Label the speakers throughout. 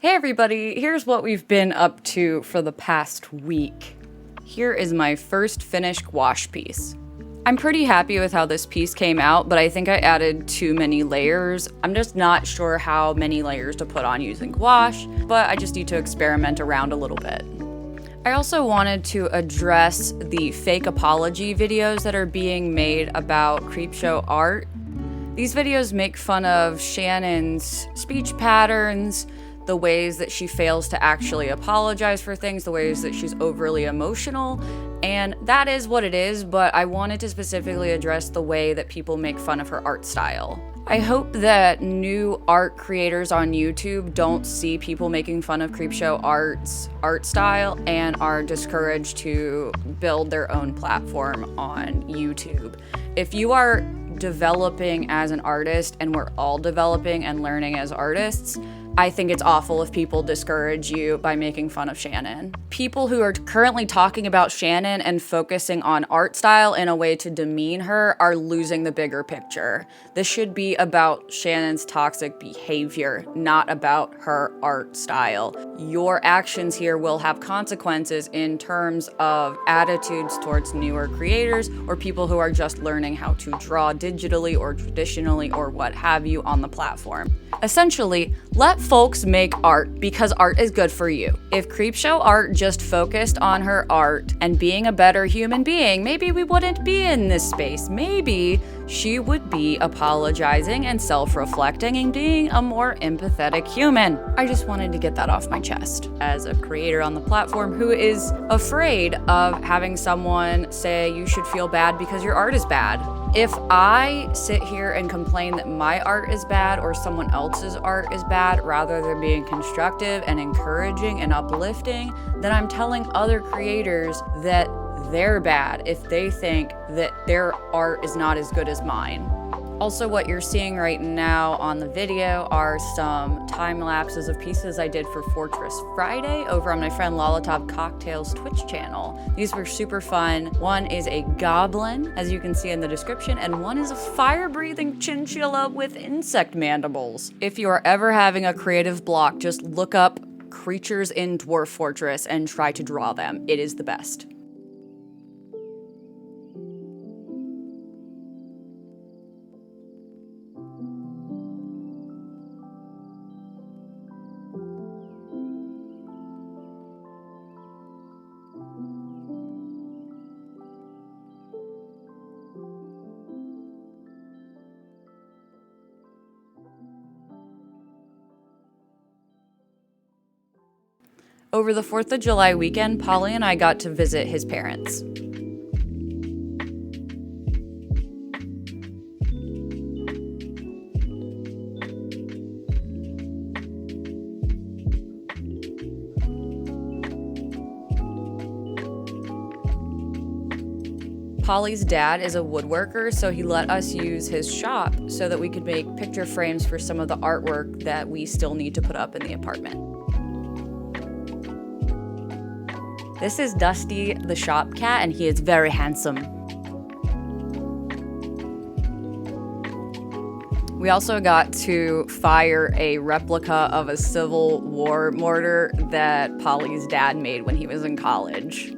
Speaker 1: Hey everybody, here's what we've been up to for the past week. Here is my first finished gouache piece. I'm pretty happy with how this piece came out, but I think I added too many layers. I'm just not sure how many layers to put on using gouache, but I just need to experiment around a little bit. I also wanted to address the fake apology videos that are being made about Creepshow Art. These videos make fun of Shannon's speech patterns, the ways that she fails to actually apologize for things, the ways that she's overly emotional, and that is what it is, but I wanted to specifically address the way that people make fun of her art style. I hope that new art creators on YouTube don't see people making fun of Creepshow Art's art style and are discouraged to build their own platform on YouTube. If you are developing as an artist, and we're all developing and learning as artists, I think it's awful if people discourage you by making fun of Shannon. People who are currently talking about Shannon and focusing on art style in a way to demean her are losing the bigger picture. This should be about Shannon's toxic behavior, not about her art style. Your actions here will have consequences in terms of attitudes towards newer creators or people who are just learning how to draw digitally or traditionally or what have you on the platform. Essentially, let folks make art because art is good for you. If Creepshow Art just focused on her art and being a better human being, maybe we wouldn't be in this space. Maybe she would be apologizing and self-reflecting and being a more empathetic human. I just wanted to get that off my chest as a creator on the platform who is afraid of having someone say you should feel bad because your art is bad. If I sit here and complain that my art is bad or someone else's art is bad, rather than being constructive and encouraging and uplifting, then I'm telling other creators that they're bad if they think that their art is not as good as mine. Also, what you're seeing right now on the video are some time lapses of pieces I did for Fortress Friday over on my friend Lollitop Cocktails Twitch channel. These were super fun. One is a goblin, as you can see in the description, and one is a fire-breathing chinchilla with insect mandibles. If you are ever having a creative block, just look up creatures in Dwarf Fortress and try to draw them. It is the best. Over the 4th of July weekend, Polly and I got to visit his parents. Polly's dad is a woodworker, so he let us use his shop so that we could make picture frames for some of the artwork that we still need to put up in the apartment. This is Dusty the shop cat, and he is very handsome. We also got to fire a replica of a Civil War mortar that Polly's dad made when he was in college.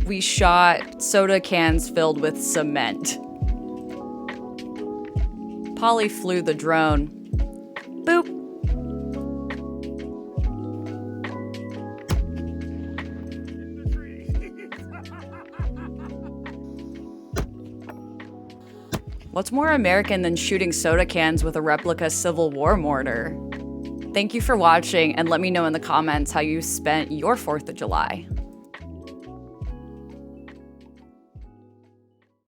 Speaker 1: We shot soda cans filled with cement. Polly flew the drone. Boop. What's more American than shooting soda cans with a replica Civil War mortar? Thank you for watching, and let me know in the comments how you spent your 4th of July.